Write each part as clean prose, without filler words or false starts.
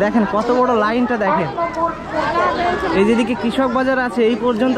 দেখেন কত বড় লাইনটা দেখেন। এই যেদিকে কৃষক বাজার আছে এই পর্যন্ত।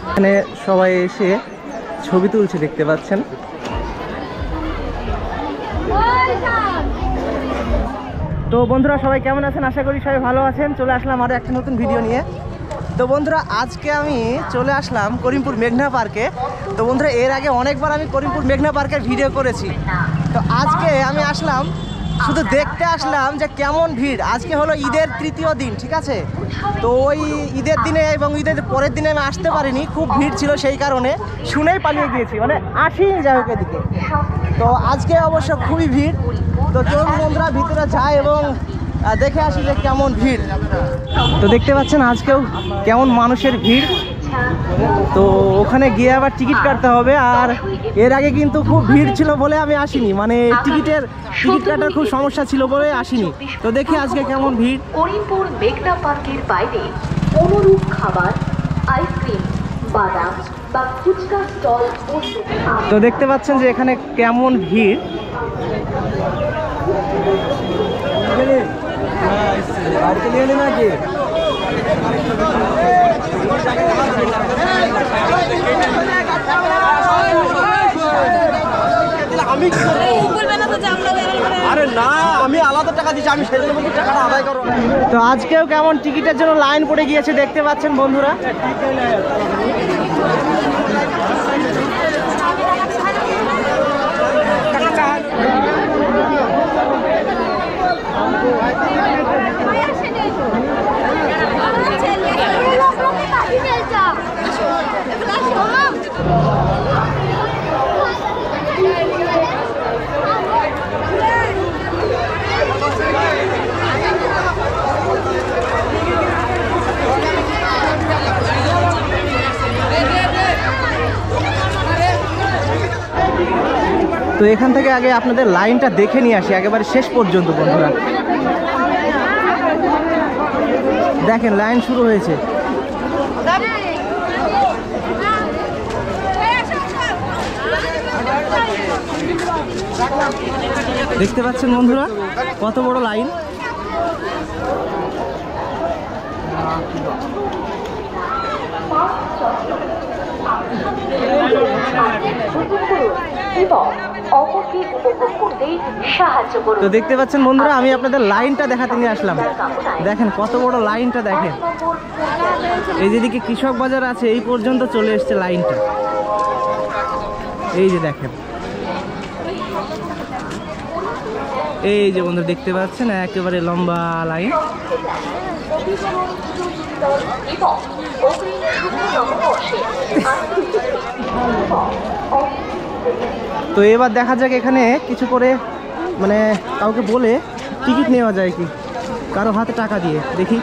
এখানে সবাই এসে ছবি তুলছে দেখতে পাচ্ছেন। তো বন্ধুরা সবাই কেমন আছেন? আশা করি সবাই ভালো আছেন। চলে আসলাম আরও একটা নতুন ভিডিও নিয়ে। তো বন্ধুরা আজকে আমি চলে আসলাম করিমপুর মেঘনা পার্কে। তো বন্ধুরা এর আগে অনেকবার আমি করিমপুর মেঘনা পার্কের ভিডিও করেছি। তো আজকে আমি আসলাম শুধু দেখতে আসলাম যে কেমন ভিড়। আজকে হলো ঈদের তৃতীয় দিন, ঠিক আছে? তো ওই ঈদের দিনে এবং ঈদের পরের দিনে আমি আসতে পারিনি, খুব ভিড় ছিল, সেই কারণে শুনেই পালিয়ে গিয়েছি, মানে আসিনি যাই হোক এদিকে। তো আজকে অবশ্য খুবই ভিড়। তো চলুন বন্ধুরা ভিতরে যায় এবং দেখে আসি যে কেমন ভিড়। তো দেখতে পাচ্ছেন আজকেও কেমন মানুষের ভিড়। তো ওখানে গিয়ে আবার টিকিট কাটতে হবে। আর এর আগে কিন্তু খুব ভিড় ছিল বলে আমি আসিনি, মানে টিকিট কাটার খুব সমস্যা ছিল বলে আসিনি। তো দেখি আজকে কেমন ভিড়। করিমপুর মেঘনা পার্কের বাইরে অনুরূপ খাবার, আইসক্রিম, বাদাম বা ফুচকা স্টল। তো দেখতে পাচ্ছেন যে এখানে কেমন ভিড়। আরে না, আমি আলাদা টাকা দিচ্ছি, আমি সেই জন্য টাকাটা আদায় করবো। তো আজকেও কেমন টিকিটের জন্য লাইন পড়ে গিয়েছে দেখতে পাচ্ছেন বন্ধুরা। তো এখান থেকে আগে আপনাদের লাইনটা দেখে নিয়ে আসি একেবারে শেষ পর্যন্ত বন্ধুরা। দেখেন লাইন শুরু হয়েছে। দেখতে পাচ্ছেন বন্ধুরা কত বড় লাইন। তো দেখতে পাচ্ছেন বন্ধুরা আমি আপনাদের লাইনটা দেখাতে নিয়ে আসলাম। দেখেন কত বড় লাইনটা দেখেন। এই যেদিকে কৃষক বাজার আছে এই পর্যন্ত চলে এসছে লাইনটা। এই যে দেখেন, এই যে বন্ধুরা দেখতে পাচ্ছেন একেবারে লম্বা লাইন। তো এবার দেখা যাক এখানে কিছু করে মানে কাউকে বলে টিকিট নেওয়া যায় কি, কারো হাতে টাকা দিয়ে দেখি।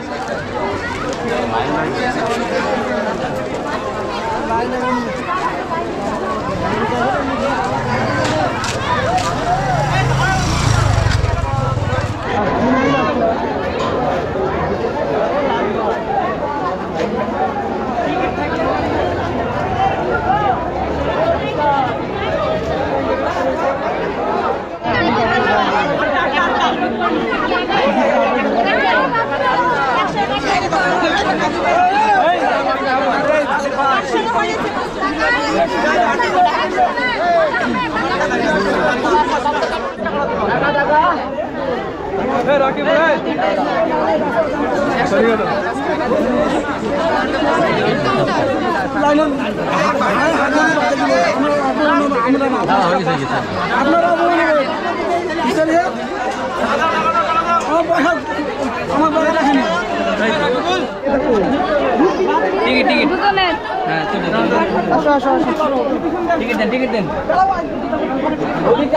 টিকিট দেন।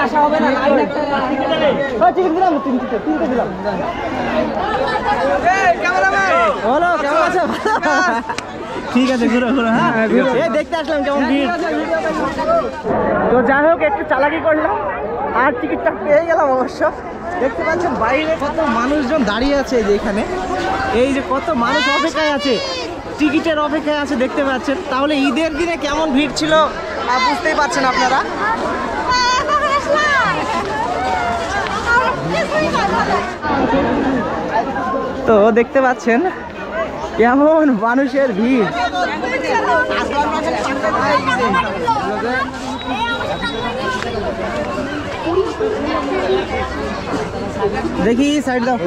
আসা হবে না, টিকিট দিলাম, তিনটে দিলাম। বলো কেমন আছে? ঠিক আছে, ঘুরো ঘুরো। হ্যাঁ দেখতে আসলাম কেমন ভিড়। তো যাই হোক একটু চালাকি করলাম আর টিকিটটা পেয়ে গেলাম অবশ্য। দেখতে পাচ্ছেন বাইরে কত মানুষজন দাঁড়িয়ে আছে। এই যে এখানে এই যে কত মানুষ অপেক্ষায় আছে, টিকিটের অপেক্ষায় আছে দেখতে পাচ্ছেন। তাহলে ঈদের দিনে কেমন ভিড় ছিল বুঝতেই পারছেন আপনারা। তো দেখতে পাচ্ছেন কেমন মানুষের ভিড়। দেখি সাইড দাও।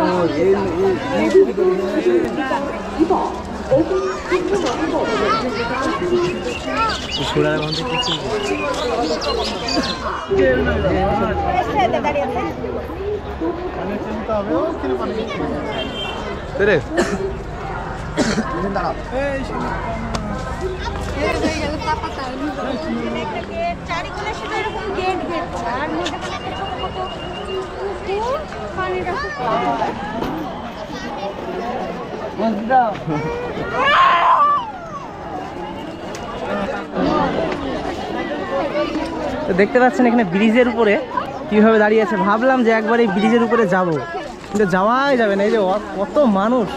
তো দেখতে পাচ্ছেন এখানে ব্রিজের উপরে কিভাবে দাঁড়িয়ে আছে। ভাবলাম যে একবার এই ব্রিজের উপরে যাব, কিন্তু যাওয়াই যাবে না, এই যে কত মানুষ।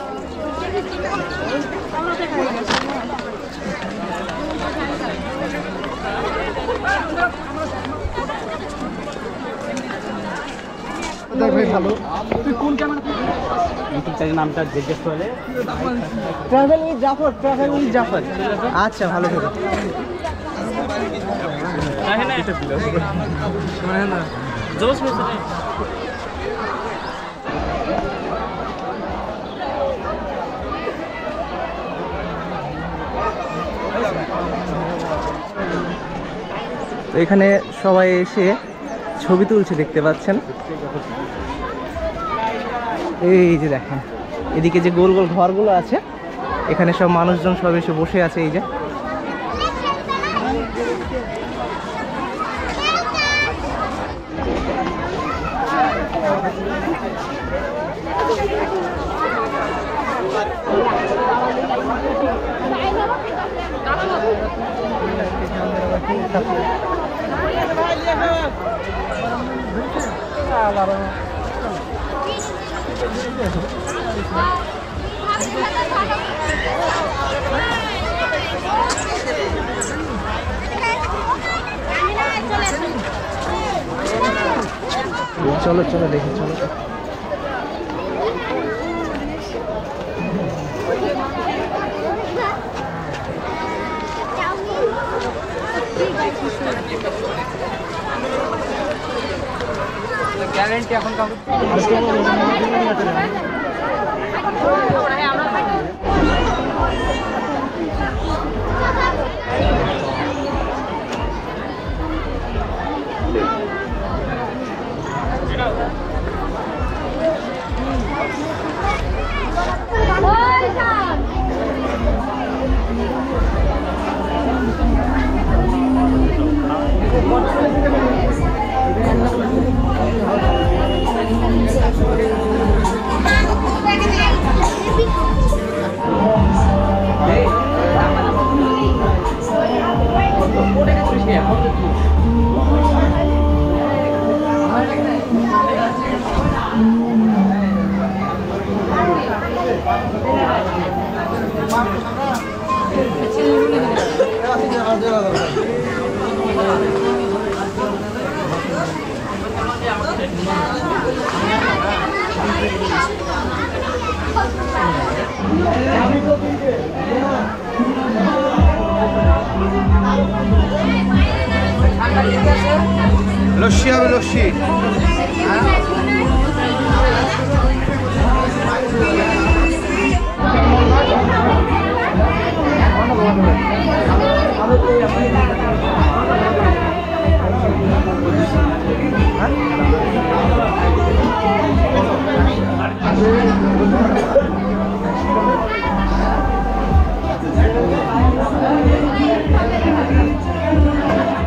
নামটা জিজ্ঞেস করলে travel with Jafar, travel with Jafar. আচ্ছা, ভালো থেকো। তো এখানে সবাই এসে ছবি তুলছে দেখতে পাচ্ছেন। এই যে দেখেন এদিকে যে গোল গোল ঘরগুলো আছে, এখানে সব মানুষজন সব এসে বসে আছে। এই যে চলো চলো দেখি, চলো। গ্যারেন্টি এখন লস্যি হবে, লস্যি।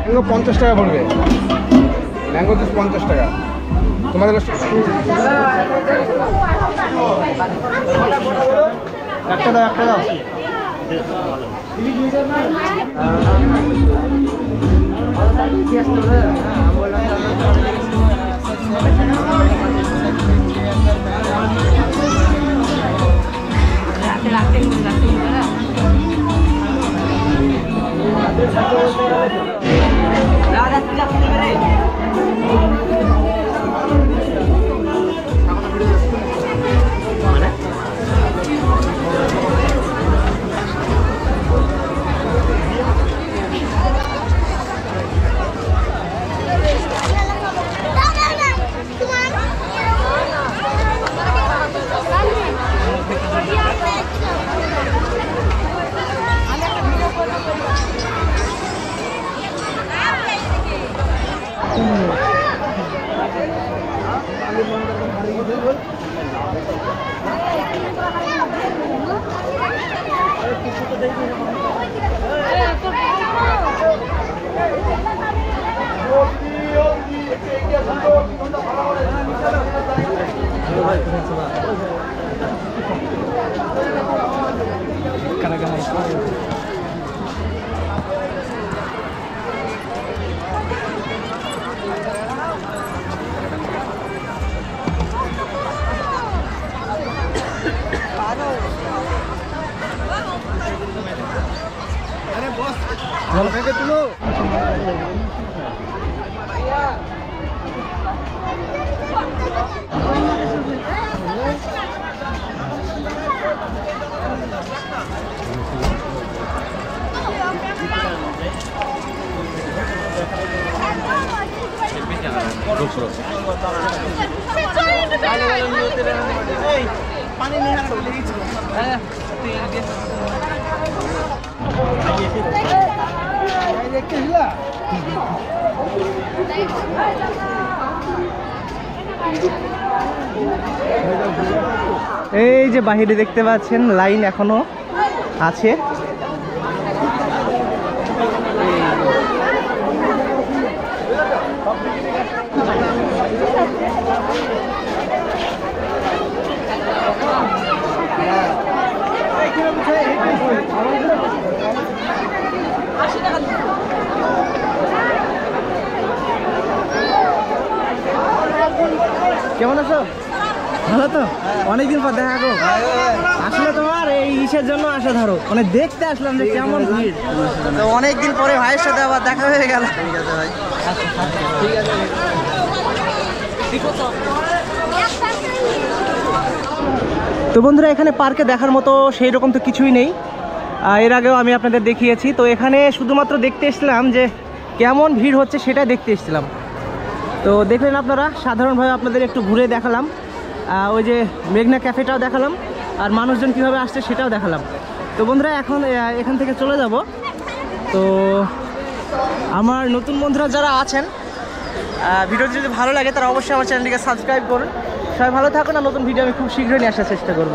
এগুলো 50 টাকা পড়বে, ম্যাঙ্গো জুস 50 টাকা। তোমাদের একটা দাও, একটা দাও। এই যে বাহিরে দেখতে পাচ্ছেন লাইন এখনো আছে। কেমন আছো? ভালো তো? অনেকদিন পর দেখা গো। আসলে তোমার এই ইসের জন্য আসা ধরো, মানে দেখতে আসলাম যে কেমন ভিড়, তো অনেকদিন পরে ভাইয়ের সাথে আবার দেখা হয়ে গেল। ঠিক আছে ভাই, ঠিক আছে। তো বন্ধুরা, এখানে পার্কে দেখার মতো সেই রকম তো কিছুই নেই। এর আগেও আমি আপনাদের দেখিয়েছি। তো এখানে শুধুমাত্র দেখতে এসেছিলাম যে কেমন ভিড় হচ্ছে, সেটা দেখতে এসেছিলাম। তো দেখলেন আপনারা, সাধারণভাবে আপনাদের একটু ঘুরে দেখালাম। ওই যে মেঘনা ক্যাফেটাও দেখালাম, আর মানুষজন কীভাবে আসছে সেটাও দেখালাম। তো বন্ধুরা, এখন এখান থেকে চলে যাব। তো আমার নতুন বন্ধুরা যারা আছেন, ভিডিওটি যদি ভালো লাগে তারা অবশ্যই আমার চ্যানেলটিকে সাবস্ক্রাইব করুন। সবাই ভালো থাকুন, আর নতুন ভিডিও আমি খুব শীঘ্রই নিয়ে আসার চেষ্টা করব।